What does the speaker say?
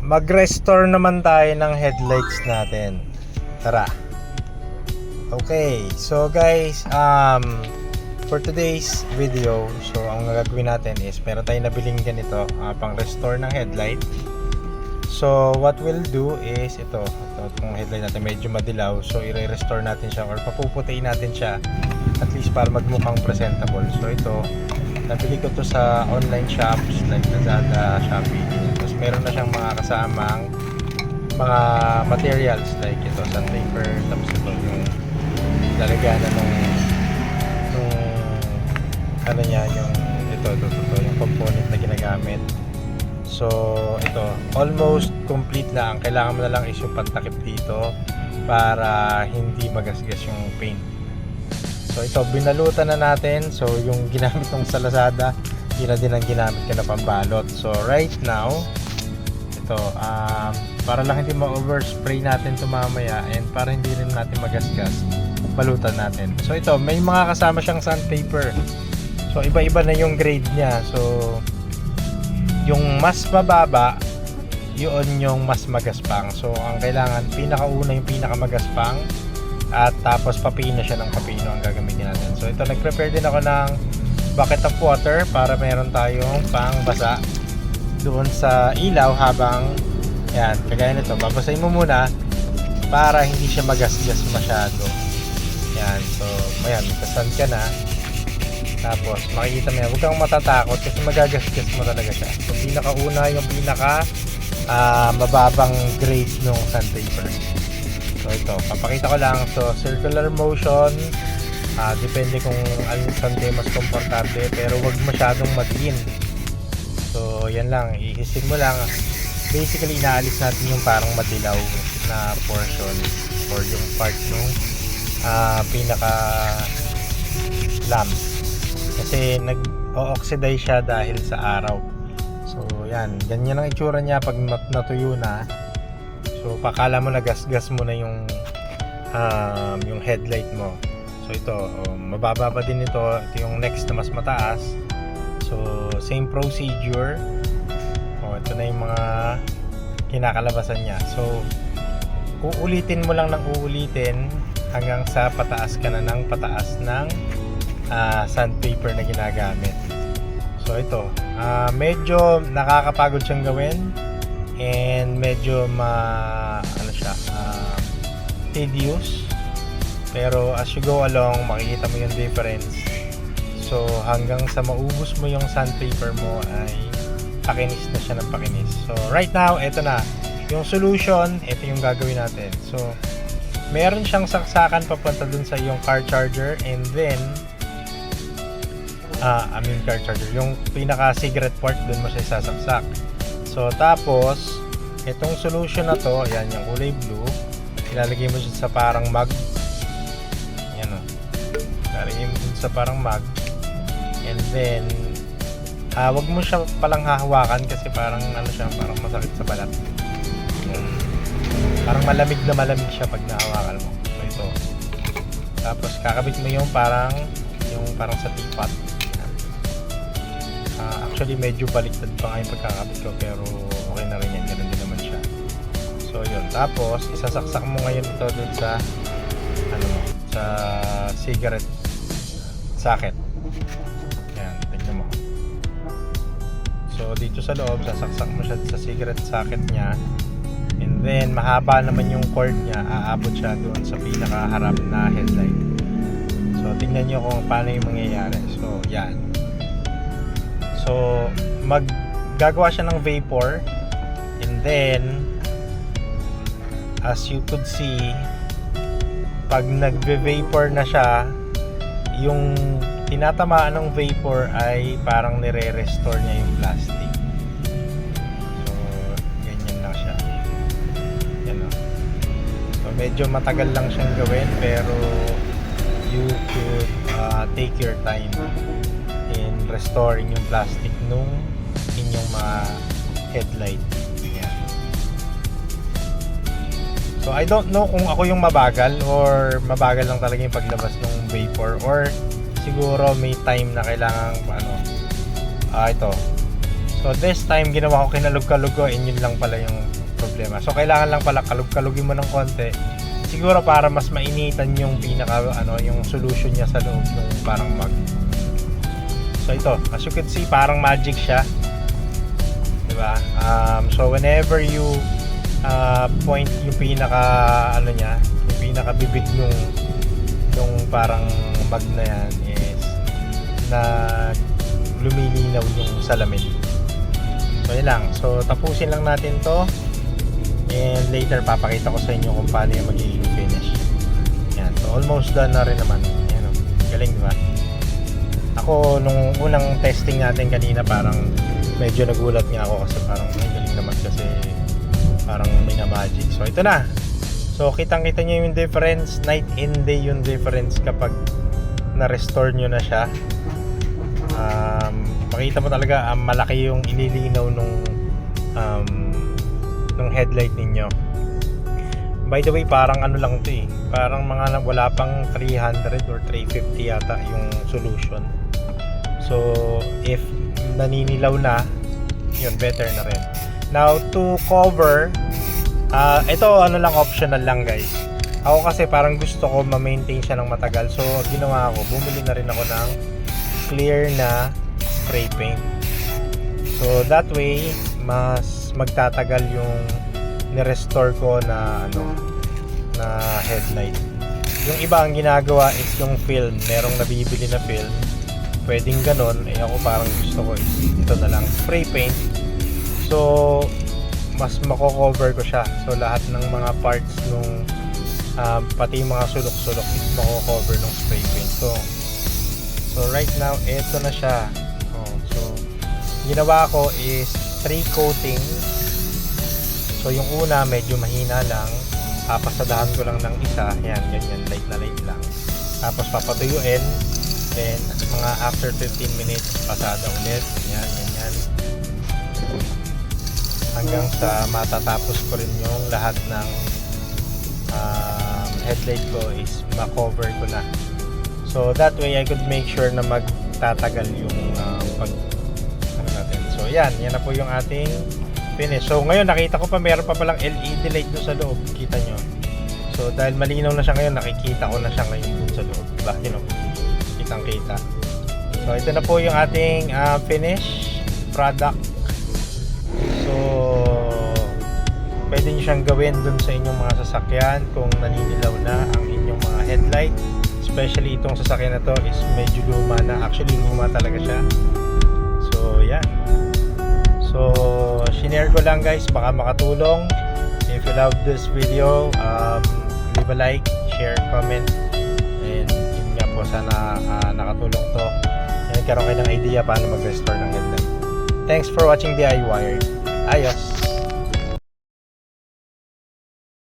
mag-restore naman tayo ng headlights natin. Tara. Okay, so guys, for today's video, so ang gagawin natin is meron tayong nabiling ganito, pang restore ng headlight. So what we'll do is itong headlight natin medyo madilaw, so i-restore natin siya or papuputiin natin siya at least para magmukhang presentable. So ito, nabili ko to sa online shops like Lazada, Shopee. Tapos meron na siyang mga kasamang mga materials like ito, sandpaper, tapos ito yung lalagyan na nung ano niya, yung ito yung component na ginagamit. So ito, almost complete na. Ang kailangan mo na lang is yung pantakip dito para hindi magasgas yung paint. So ito, binalutan na natin. So yung ginamit ng sa Lazada, yun na din ang ginamit ko na pambalot. So right now, ito, para lang hindi ma-overspray natin ito mamaya and para hindi rin natin magasgas, balutan natin. So ito, may mga kasama siyang sandpaper. So iba-iba na yung grade niya. So yung mas mababa, yun yung mas magaspang. So ang kailangan, pinakauna yung pinakamagaspang at tapos papino siya ng papino ang gagamitin natin. So ito, nag-prepare din ako ng bucket of water para meron tayong pangbasa doon sa ilaw habang yan, kagaya nito, babasahin mo muna para hindi siya magasgas masyado. Yan, so ayan, magkasan ka na. Tapos makikita mo yan, huwag kang matatakot kasi magagasgas mo talaga siya. So pinakauna yung pinaka mababang grade ng sandpaper. So ito, papakita ko lang. So circular motion, depende kung alin sandpaper mas komportable, pero huwag masyadong madiin. So yan lang, ihisin mo lang. Basically inaalis natin yung parang madilaw na portion or yung part nung pinaka lamp. Kasi nag-oxidize siya dahil sa araw. So yan, ganyan ang itsura niya pag natuyo na. So pakala mo na gas-gas mo na yung headlight mo. So ito, mababa pa din ito. Ito yung next na mas mataas. So same procedure. Ito na yung mga kinakalabasan niya. So uulitin mo lang ng uulitin hanggang sa pataas ka na ng pataas ng sandpaper na ginagamit. So ito, medyo nakakapagod siyang gawin and medyo tedious, pero as you go along makikita mo yung difference. So hanggang sa maubos mo yung sandpaper mo ay pakinis na siya ng pakinis. So right now, ito na yung solution. Ito yung gagawin natin. So meron siyang saksakan papunta dun sa yung car charger, and then car charger, yung pinaka cigarette port, dun mo siya sasaksak. So tapos itong solution na to, yan yung kulay blue, ilalagay mo siya sa parang mug. Yan o, ilalagay mo sa parang mug, and then wag mo siya palang hahawakan kasi parang parang masakit sa balat. Parang malamig siya pag nahawakan mo. So ito, tapos kakabit mo yung parang sa teapot. Actually medyo baliktad pa nga yung pagkakabit ko, pero okay na rin yan, ganoon din naman siya. So yun, tapos isasaksak mo ngayon ito dun sa sa cigarette socket. Yan, tignan mo. So dito sa loob, sasaksak mo siya sa cigarette socket niya, and then mahaba naman yung cord niya, aabot siya doon sa pinakaharap na headlight. So tingnan nyo kung paano yung mangyayari. So yan, so maggagawa siya ng vapor, and then as you could see, pag nagbe-vapor na siya, yung tinatamaan ng vapor ay parang nire-restore niya yung plastic. So ganyan lang siya. Yan o. So medyo matagal lang siyang gawin, pero you could take your time in restoring yung plastic nung inyong mga headlight. Yan. So I don't know kung ako yung mabagal or mabagal lang talaga yung paglabas ng vapor, or siguro may time na kailangan ito. So this time ginawa ko kinalug-kalug ko, and yun lang pala yung problema. So kailangan lang pala kalugin mo ng konti. Siguro para mas mainitan yung yung solution niya sa loob ng parang mug. So ito, as you can see, parang magic siya. 'Di ba? So whenever you point yung yung pinaka-bibig nung parang mug na yan is na lumilinaw yung salamin. So yun lang. So tapusin lang natin to. And later papakita ko sa inyo kung paano yung magiging finish. Yan. So almost done na rin naman. Yan, oh. Galing, diba? Ako nung unang testing natin kanina parang medyo nagulat nga ako kasi parang ay galing naman kasi parang may na magic. So ito na. So kitang-kita nyo yung difference, night and day yung difference kapag na-restore nyo na siya. Makita mo talaga malaki yung ililinaw nung headlight ninyo. By the way, parang ano lang to eh. Parang wala pang 300 or 350 yata yung solution. So if naninilaw na, yun, better na rin. Now to cover, ito ano lang, optional lang guys. Ako kasi parang gusto ko ma-maintain siya ng matagal. So ginawa ko, bumili na rin ako ng clear na spray paint. So that way mas magtatagal yung ni-restore ko na na headlight. Yung iba ang ginagawa is yung film, merong nabibili na film. Pwedeng ganon, ako parang gusto ko is ito na lang, spray paint. So mas mako-cover ko siya. So lahat ng mga parts nung pati yung mga sulok-sulok is mako-cover ng spray paint. So right now, ito na siya. So ginawa ko is 3 coatings. So yung una medyo mahina lang, papasadahan ko lang ng isa, yan, ganyan, light na light lang. Tapos papatuyuin, then mga after 15 minutes pasada ulit, yan, ganyan. Hanggang sa matatapos ko rin yung lahat ng headlight ko is ma-cover ko na. So that way I could make sure na magtatagal yung natin. So yan na po yung ating finish. So ngayon nakita ko pa meron pa palang LED light doon sa loob, kita nyo. So dahil malinaw na siya ngayon, nakikita ko na siya ngayon doon sa loob, diba? Kitang kita. So ito na po yung ating finish product. So pwede nyo siyang gawin doon sa inyong mga sasakyan kung naninilaw na ang inyong mga headlight. Especially itong sasakyan na to is medyo luma na. Actually luma talaga siya. So yan. So shinare ko lang guys, baka makatulong. If you love this video, leave a like, share, comment, and yun nga po, sana nakatulong to and nagkaroon kayo ng idea paano mag-restore ng headlight. Thanks for watching DIY. Ayos!